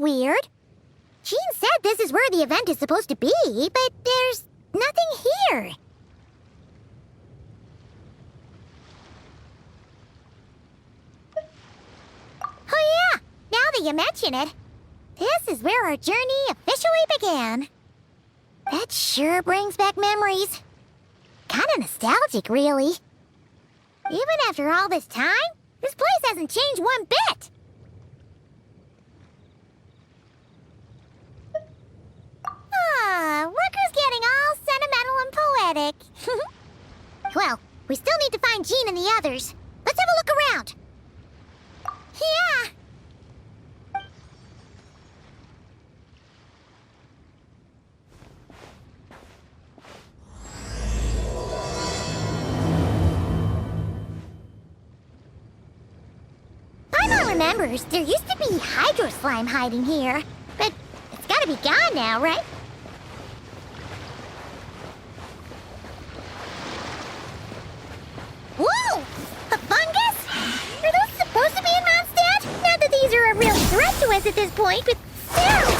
weird. Jean said this is where the event is supposed to be, but there's nothing here. Oh yeah, now that you mention it, this is where our journey officially began. That sure brings back memories. Kinda nostalgic, really. Even after all this time, this place hasn't changed one bit. Looker's getting all sentimental and poetic. Well, we still need to find Jean and the others. Let's have a look around. Yeah. Paimon remembers there used to be hydro slime hiding here, but it's gotta be gone now, right? Whoa! A fungus? Are those supposed to be in Mondstadt? Not that these are a real threat to us at this point, but still!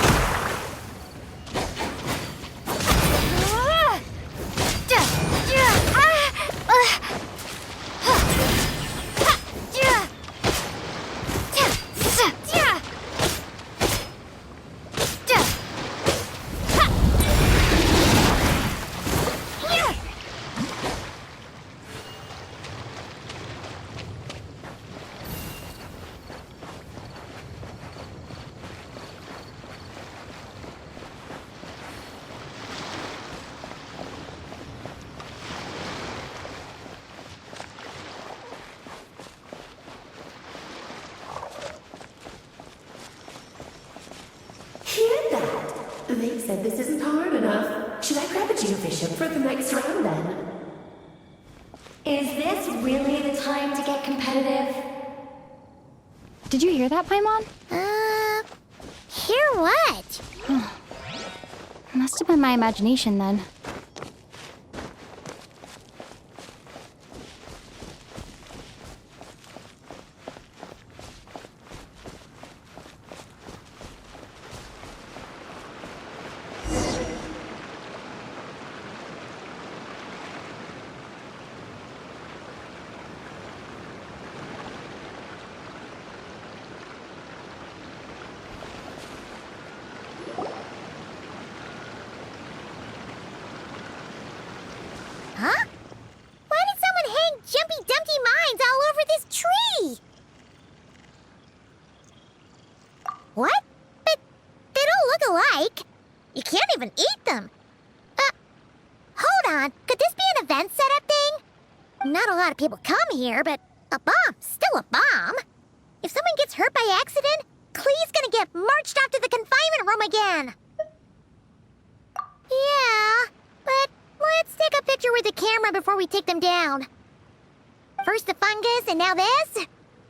They said this isn't hard enough. Should I grab a geobishop for the next round then? Is this really the time to get competitive? Did you hear that, Paimon? Hear what? Must have been my imagination then. Huh? Why did someone hang Jumpy Dumpty mines all over this tree? What? But they don't look alike. You can't even eat them. Hold on. Could this be an event setup thing? Not a lot of people come here, but a bomb's still a bomb. If someone gets hurt by accident, Klee's gonna get marched off to the confinement room again. Yeah, but let's take a picture with the camera before we take them down. First the fungus, and now this?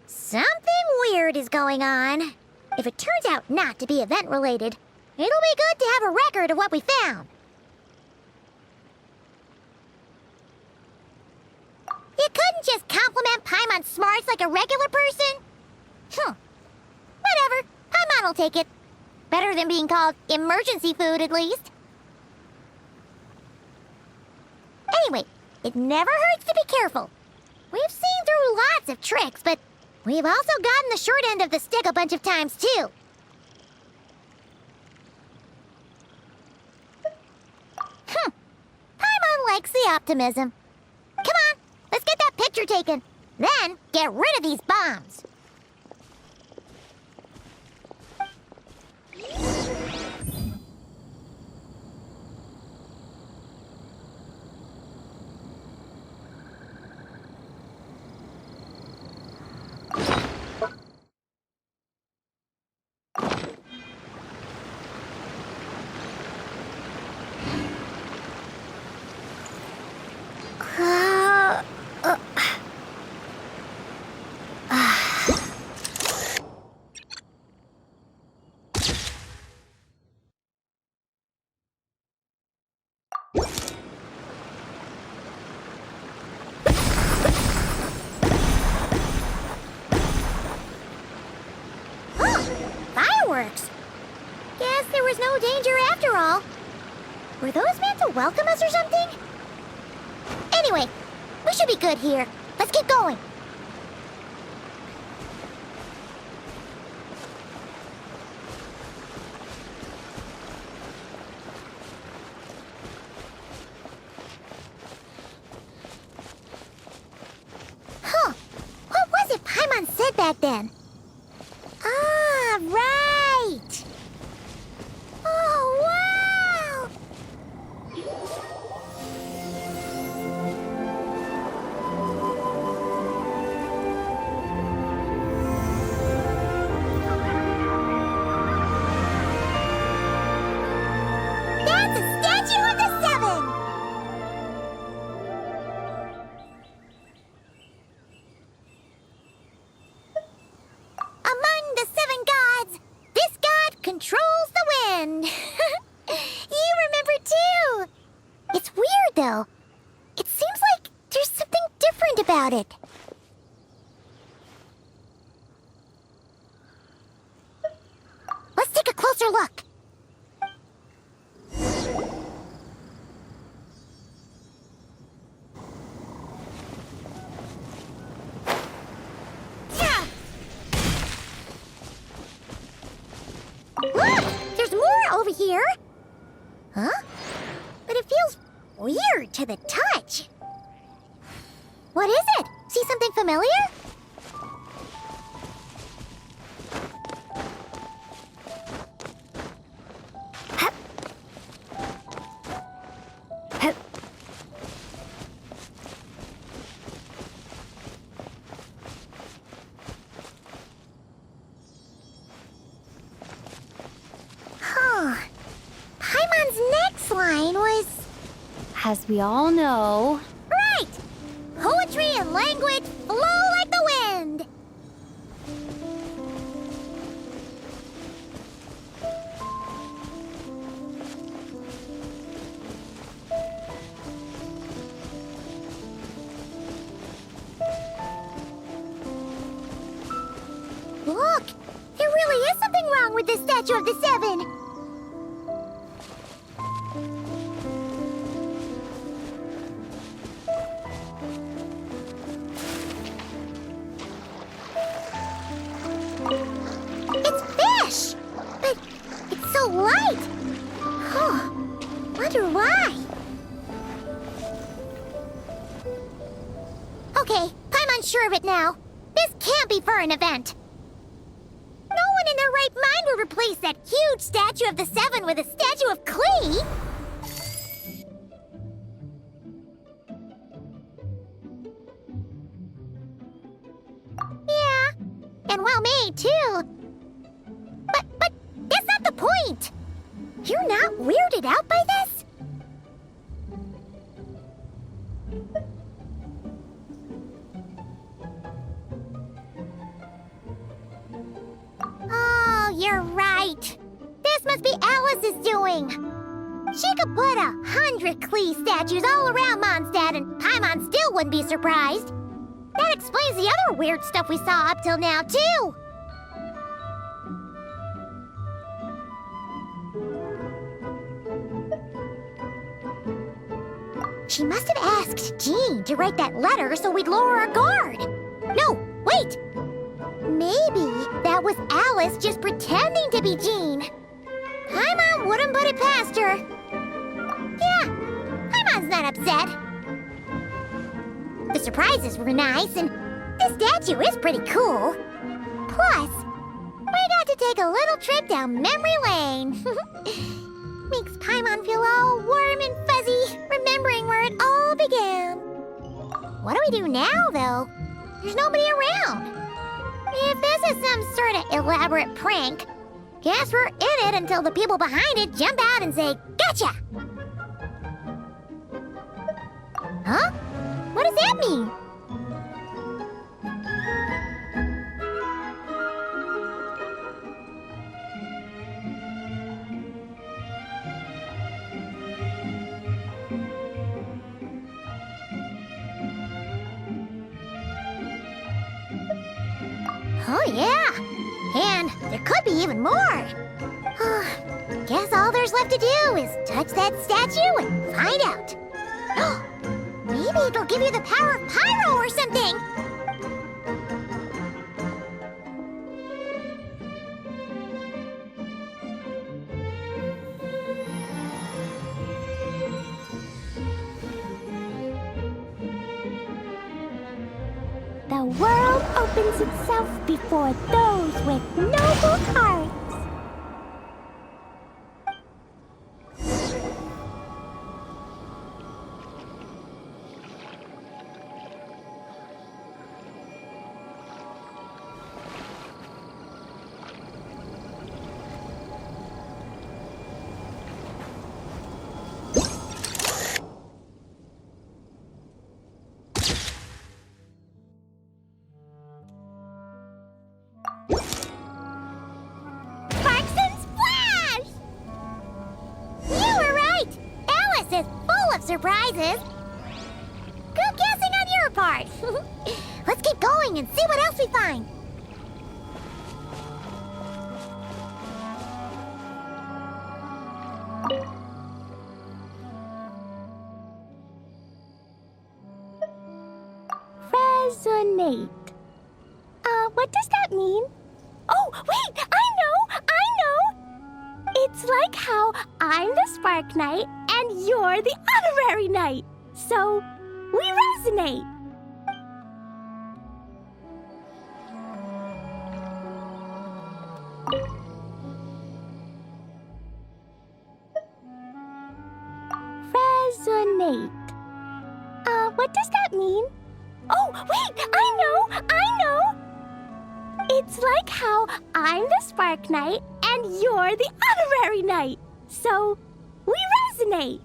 Something weird is going on. If it turns out not to be event-related, it'll be good to have a record of what we found. You couldn't just compliment Paimon's smarts like a regular person? Whatever. Paimon will take it. Better than being called emergency food, at least. Anyway, it never hurts to be careful. We've seen through lots of tricks, but we've also gotten the short end of the stick a bunch of times, too. Paimon likes the optimism. Come on, let's get that picture taken. Then, get rid of these bombs. after all. Were those meant to welcome us or something? Anyway, we should be good here. Let's get going. Huh. What was it Paimon said back then? Ah, right! Oh, wow! That's a statue of the Seven! Among the seven gods, this god controls the wind. You remember too. It's weird though. It seems like there's something different about it. Let's take a closer look. Yeah. Look! There's more over here! Huh? But it feels weird to the touch. What is it? See something familiar? Hup. Hup. Huh. Paimon's next line was... As we all know, Right! Poetry and language flow like the wind! Look! There really is something wrong with this statue of the Seven! It's fish! But it's so light! Huh. Wonder why? Okay, Paimon's sure of it now. This can't be for an event. No one in their right mind would replace that huge statue of the Seven with a statue of Klee! Yeah, and well made too. But that's not the point. You're not weirded out by this? Oh, you're right. This must be Alice's doing. She could put 100 Klee statues all around Mondstadt and Paimon still wouldn't be surprised. That explains the other weird stuff we saw up till now, too. She must have asked Jean to write that letter so we'd lower our guard. No, wait! Maybe that was Alice just pretending to be Jean. Paimon wouldn't put it past her. Yeah, Paimon's not upset. The surprises were nice, and this statue is pretty cool. Plus, we got to take a little trip down memory lane. Makes Paimon feel all warm and fuzzy, remembering where it all began. What do we do now, though? There's nobody around. If this is some sort of elaborate prank, guess we're in it until the people behind it jump out and say, "Gotcha!" Huh? What does that mean? Oh, yeah. And there could be even more. Guess all there's there's left to do is touch that statue and find out. Maybe it'll give you the power of pyro or something. The world opens itself before those with noble hearts. Surprises. Good guessing on your part. Let's keep going and see what else we find. Resonate. What does that mean? Oh, wait! I know! It's like how I'm the Spark Knight and you're the Honorary Knight. So, we resonate. Resonate. What does that mean? Oh, wait! I know! It's like how I'm the Spark Knight and you're the Honorary Knight. So, we resonate.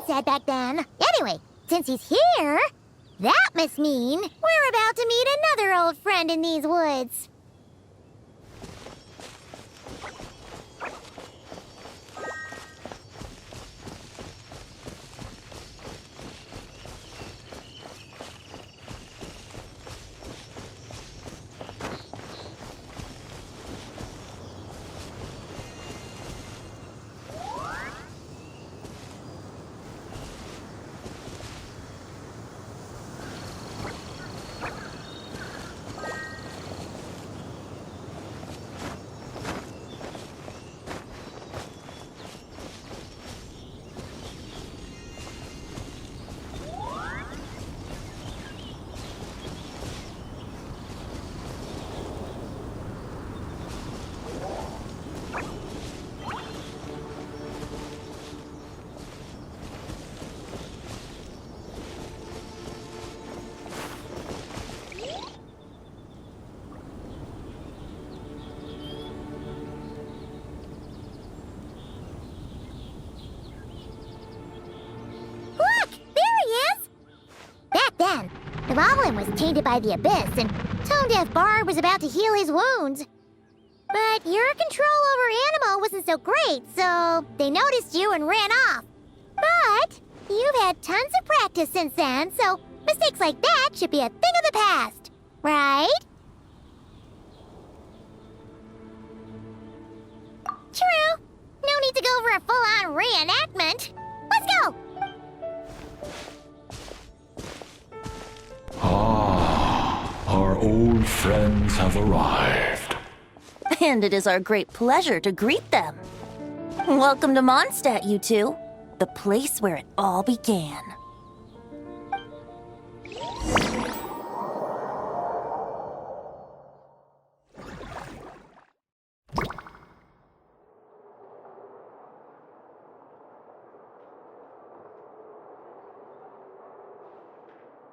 Said back then. Anyway, since he's here, that must mean we're about to meet another old friend in these woods. The Goblin was tainted by the Abyss, and Tone-Deaf Bard was about to heal his wounds. But your control over Animo wasn't so great, so they noticed you and ran off. But you've had tons of practice since then, so mistakes like that should be a thing of the past, right? True. No need to go for a full-on reenactment. Let's go! Our old friends have arrived. And it is our great pleasure to greet them. Welcome to Mondstadt, you two. the place where it all began.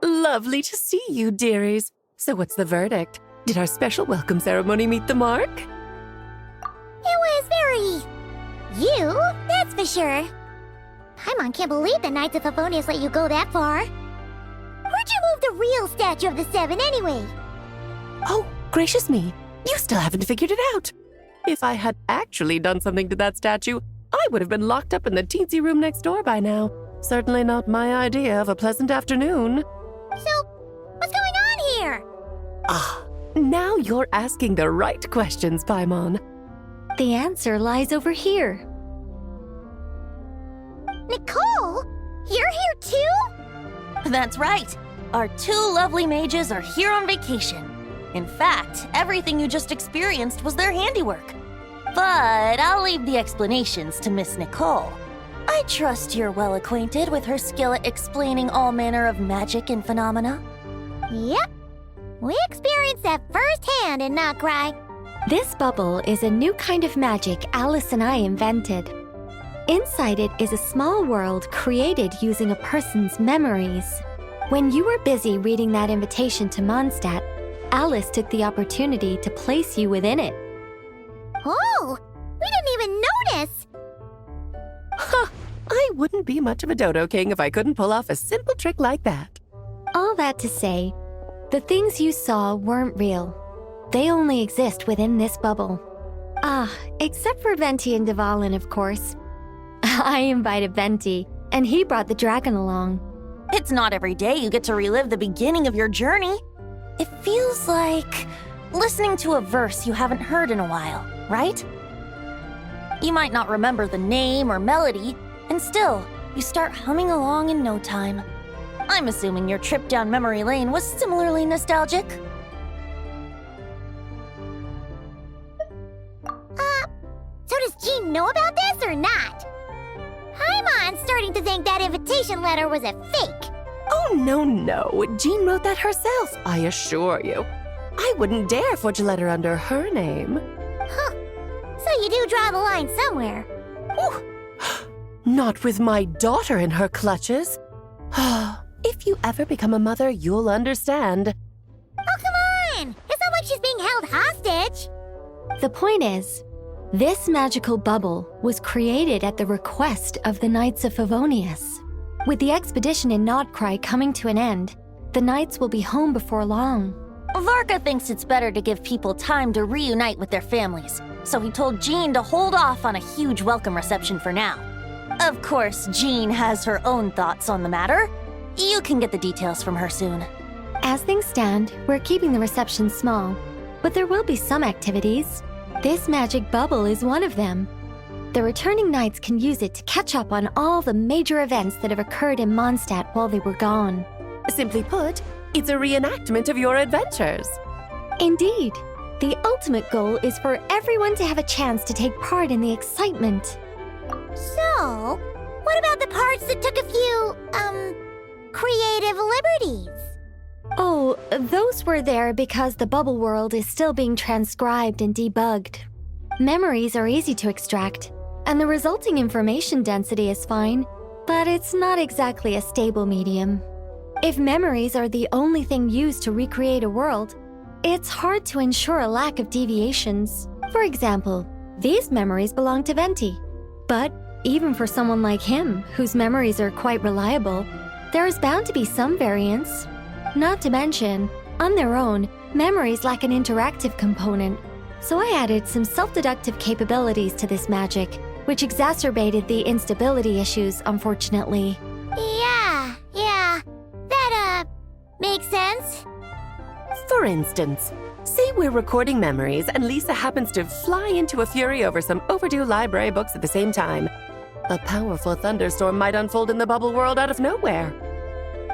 Lovely to see you, dearies. So what's the verdict? Did our special welcome ceremony meet the mark? It was very... you, that's for sure. Paimon can't believe the Knights of Favonius let you go that far. Where'd you move the real statue of the Seven anyway? Oh, gracious me. You still haven't figured it out. If I had actually done something to that statue, I would have been locked up in the teensy room next door by now. Certainly not my idea of a pleasant afternoon. So, what's going on here? Ah, now you're asking the right questions, Paimon. The answer lies over here. Nicole? You're here too? That's right. Our two lovely mages are here on vacation. In fact, everything you just experienced was their handiwork. But I'll leave the explanations to Miss Nicole. I trust you're well acquainted with her skill at explaining all manner of magic and phenomena. Yep. We experienced that firsthand in Notcry. This bubble is a new kind of magic Alice and I invented. Inside it is a small world created using a person's memories. When you were busy reading that invitation to Mondstadt, Alice took the opportunity to place you within it. Oh, we didn't even notice. Huh, I wouldn't be much of a dodo king if I couldn't pull off a simple trick like that. All that to say, the things you saw weren't real. They only exist within this bubble. Ah, except for Venti and Dvalin, of course. I invited Venti, and he brought the dragon along. It's not every day you get to relive the beginning of your journey. It feels like listening to a verse you haven't heard in a while, right? You might not remember the name or melody, and still, you start humming along in no time. I'm assuming your trip down memory lane was similarly nostalgic. So does Jean know about this or not? Paimon's starting to think that invitation letter was a fake. Oh, no. Jean wrote that herself, I assure you. I wouldn't dare forge a letter under her name. Huh. So you do draw the line somewhere. Whew. Not with my daughter in her clutches. If you ever become a mother, you'll understand. Oh, come on! It's not like she's being held hostage. The point is, this magical bubble was created at the request of the Knights of Favonius. With the expedition in Notcry coming to an end, the Knights will be home before long. Varka thinks it's better to give people time to reunite with their families, so he told Jean to hold off on a huge welcome reception for now. Of course, Jean has her own thoughts on the matter. You can get the details from her soon. As things stand, we're keeping the reception small, but there will be some activities. This magic bubble is one of them. The returning Knights can use it to catch up on all the major events that have occurred in Mondstadt while they were gone. Simply put, it's a reenactment of your adventures. Indeed. The ultimate goal is for everyone to have a chance to take part in the excitement. So, what about the parts that took a few, creative liberties? Oh, those were there because the bubble world is still being transcribed and debugged. Memories are easy to extract, and the resulting information density is fine, but it's not exactly a stable medium. If memories are the only thing used to recreate a world, it's hard to ensure a lack of deviations. For example, these memories belong to Venti. But even for someone like him, whose memories are quite reliable, there is bound to be some variance. Not to mention, on their own, memories lack an interactive component. So I added some self-deductive capabilities to this magic, which exacerbated the instability issues, unfortunately. Yeah. That, makes sense. For instance, say we're recording memories and Lisa happens to fly into a fury over some overdue library books at the same time. A powerful thunderstorm might unfold in the bubble world out of nowhere.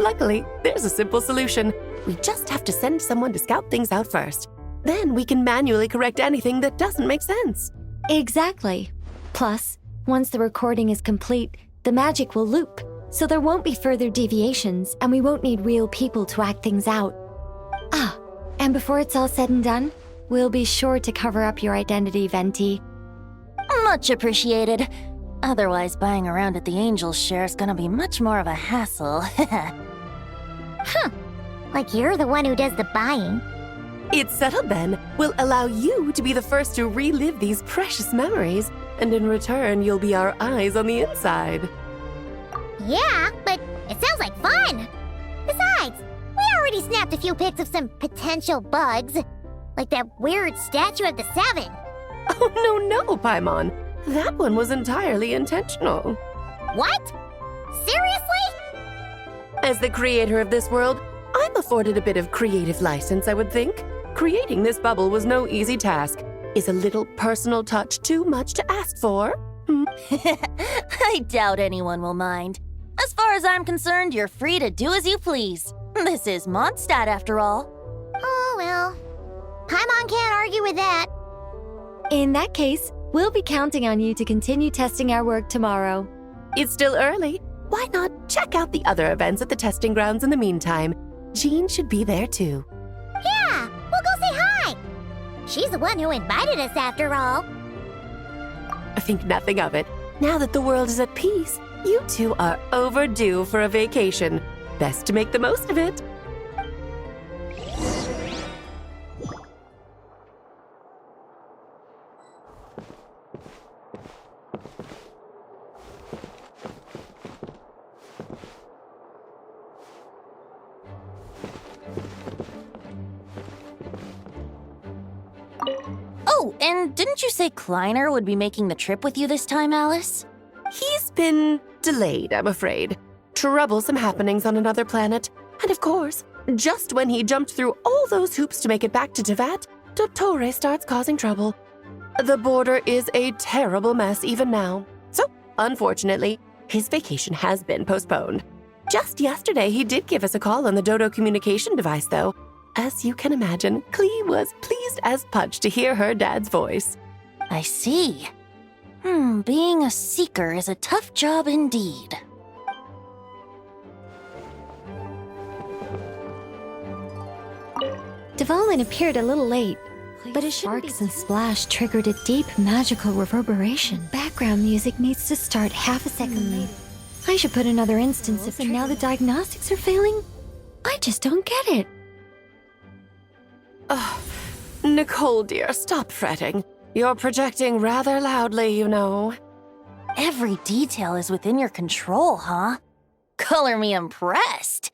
Luckily, there's a simple solution. We just have to send someone to scout things out first. Then we can manually correct anything that doesn't make sense. Exactly. Plus, once the recording is complete, the magic will loop, so there won't be further deviations, and we won't need real people to act things out. Ah, and before it's all said and done, we'll be sure to cover up your identity, Venti. Much appreciated. Otherwise, buying around at the Angel's share is gonna be much more of a hassle. Huh. Like you're the one who does the buying. It's settled then. We'll allow you to be the first to relive these precious memories, and in return, you'll be our eyes on the inside. Yeah, but it sounds like fun. Besides, we already snapped a few pics of some potential bugs. Like that weird statue of the Seven. Oh, no, Paimon. That one was entirely intentional. What? Seriously? As the creator of this world, I'm afforded a bit of creative license, I would think. Creating this bubble was no easy task. Is a little personal touch too much to ask for? I doubt anyone will mind. As far as I'm concerned, you're free to do as you please. This is Mondstadt, after all. Oh, well. Paimon can't argue with that. In that case, we'll be counting on you to continue testing our work tomorrow. It's still early. Why not check out the other events at the testing grounds in the meantime? Jean should be there too. Yeah, we'll go say hi. She's the one who invited us after all. I think nothing of it. Now that the world is at peace, you two are overdue for a vacation. Best to make the most of it. Oh, and didn't you say Kleiner would be making the trip with you this time, Alice? He's been delayed, I'm afraid. Troublesome happenings on another planet. And of course, just when he jumped through all those hoops to make it back to Tevat, Dottore starts causing trouble. The border is a terrible mess even now. So, unfortunately, his vacation has been postponed. Just yesterday, he did give us a call on the Dodo communication device, though. As you can imagine, Klee was pleased as punch to hear her dad's voice. I see. Being a seeker is a tough job indeed. Dvalin appeared a little late, but his sparks and splash triggered a deep magical reverberation. Background music needs to start half a second late. I should put another instance if now the diagnostics are failing. I just don't get it. Nicole, dear, stop fretting. You're projecting rather loudly, you know. Every detail is within your control, huh? Color me impressed.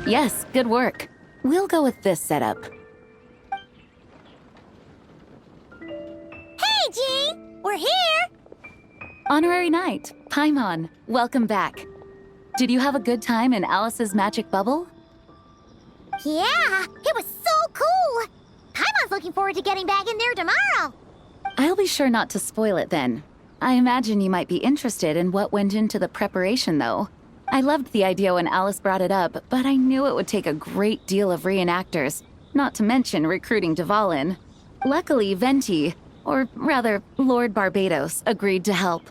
Yes, good work. We'll go with this setup. Hey, Jean! We're here! Honorary Knight, Paimon, welcome back. Did you have a good time in Alice's magic bubble? Yeah, it was so cool! Paimon's looking forward to getting back in there tomorrow. I'll be sure not to spoil it then. I imagine you might be interested in what went into the preparation, though. I loved the idea when Alice brought it up, but I knew it would take a great deal of reenactors, not to mention recruiting Dvalin. Luckily, Venti, or rather, Lord Barbados, agreed to help.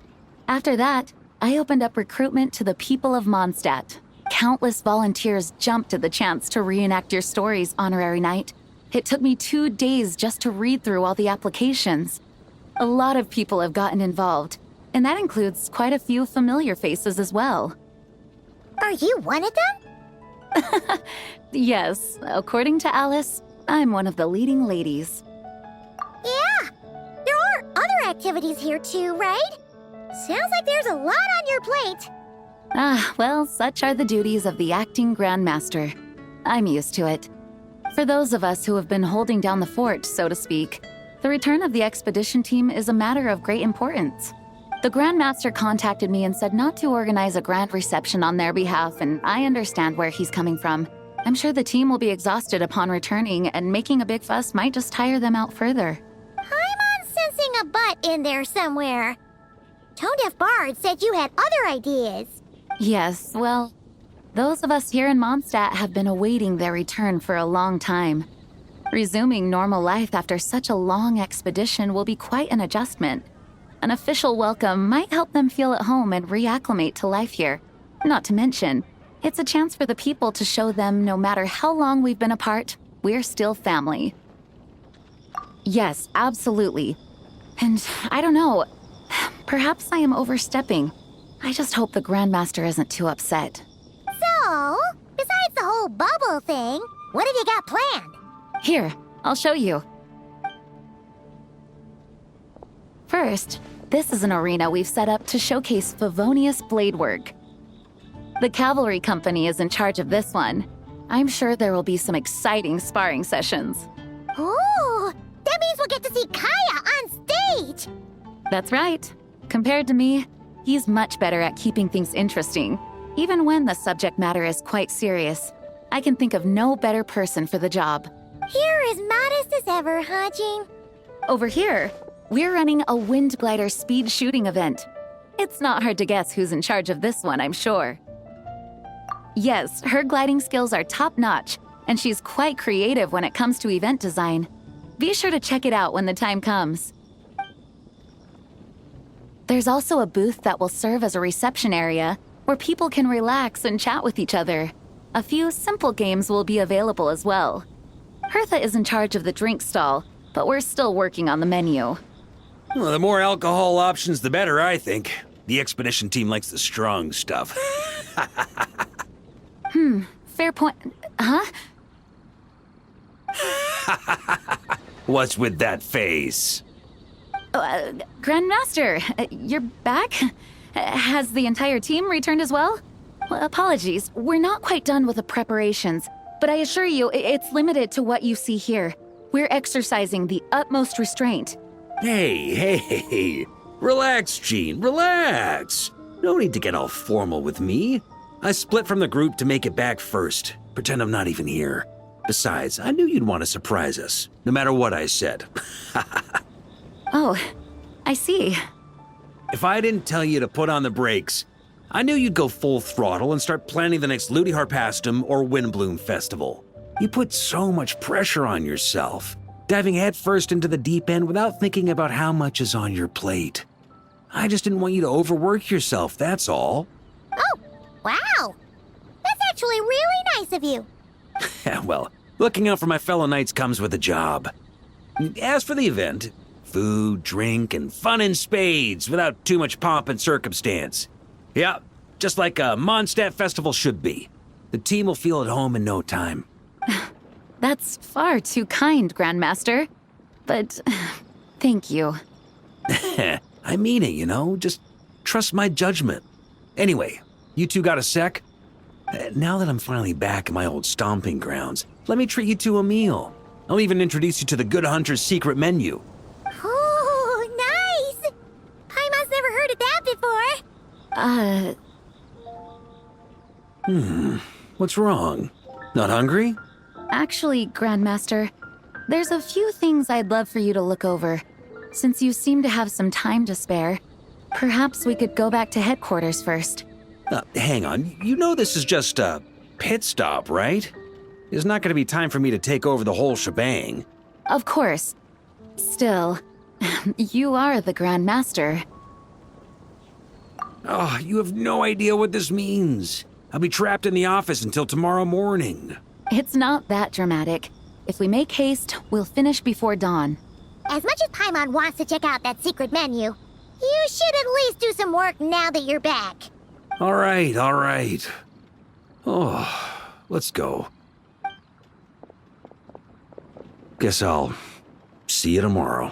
After that, I opened up recruitment to the people of Mondstadt. Countless volunteers jumped at the chance to reenact your stories, Honorary Knight. It took me 2 days just to read through all the applications. A lot of people have gotten involved, and that includes quite a few familiar faces as well. Are you one of them? Yes, according to Alice, I'm one of the leading ladies. Yeah, there are other activities here too, right? Sounds like there's a lot on your plate. Well, such are the duties of the acting Grandmaster. I'm used to it. For those of us who have been holding down the fort, so to speak, the return of the expedition team is a matter of great importance. The Grandmaster contacted me and said not to organize a grand reception on their behalf, and I understand where he's coming from. I'm sure the team will be exhausted upon returning, and making a big fuss might just tire them out further. I'm sensing a butt in there somewhere. Tone-deaf Bard said you had other ideas. Yes, well, those of us here in Mondstadt have been awaiting their return for a long time. Resuming normal life after such a long expedition will be quite an adjustment. An official welcome might help them feel at home and reacclimate to life here. Not to mention, it's a chance for the people to show them no matter how long we've been apart, we're still family. Yes, absolutely. And I don't know, perhaps I am overstepping. I just hope the Grandmaster isn't too upset. So, besides the whole bubble thing, what have you got planned? Here, I'll show you. First, this is an arena we've set up to showcase Favonius blade work. The cavalry company is in charge of this one. I'm sure there will be some exciting sparring sessions. Ooh, that means we'll get to see Kaya on stage! That's right. Compared to me, he's much better at keeping things interesting, even when the subject matter is quite serious. I can think of no better person for the job. You're as modest as ever, huh, Jean? Over here, we're running a wind glider speed shooting event. It's not hard to guess who's in charge of this one, I'm sure. Yes, her gliding skills are top-notch, and she's quite creative when it comes to event design. Be sure to check it out when the time comes. There's also a booth that will serve as a reception area where people can relax and chat with each other. A few simple games will be available as well. Hertha is in charge of the drink stall, but we're still working on the menu. Well, the more alcohol options, the better, I think. The expedition team likes the strong stuff. Fair point. Huh? What's with that face? Grandmaster, you're back? Has the entire team returned as well? Well, apologies, we're not quite done with the preparations, but I assure you, it's limited to what you see here. We're exercising the utmost restraint. Hey. Relax, Jean, relax. No need to get all formal with me. I split from the group to make it back first. Pretend I'm not even here. Besides, I knew you'd want to surprise us, no matter what I said. Oh, I see. If I didn't tell you to put on the brakes, I knew you'd go full throttle and start planning the next Ludi Harpastum or Windbloom Festival. You put so much pressure on yourself, diving headfirst into the deep end without thinking about how much is on your plate. I just didn't want you to overwork yourself, that's all. Oh, wow! That's actually really nice of you. Well, looking out for my fellow knights comes with a job. As for the event, food, drink, and fun in spades without too much pomp and circumstance. Yeah, just like a Mondstadt festival should be. The team will feel at home in no time. That's far too kind, Grandmaster. But thank you. I mean it, you know? Just trust my judgment. Anyway, you two got a sec? Now that I'm finally back in my old stomping grounds, let me treat you to a meal. I'll even introduce you to the Good Hunter's secret menu. Ooh, nice! Paimon's never heard of that before. What's wrong? Not hungry? Actually, Grandmaster, there's a few things I'd love for you to look over. Since you seem to have some time to spare, perhaps we could go back to headquarters first. Hang on, you know this is just a pit stop, right? There's not going to be time for me to take over the whole shebang. Of course. Still, you are the Grandmaster. Oh, you have no idea what this means. I'll be trapped in the office until tomorrow morning. It's not that dramatic. If we make haste, we'll finish before dawn. As much as Paimon wants to check out that secret menu, you should at least do some work now that you're back. All right. Oh, let's go. Guess I'll see you tomorrow.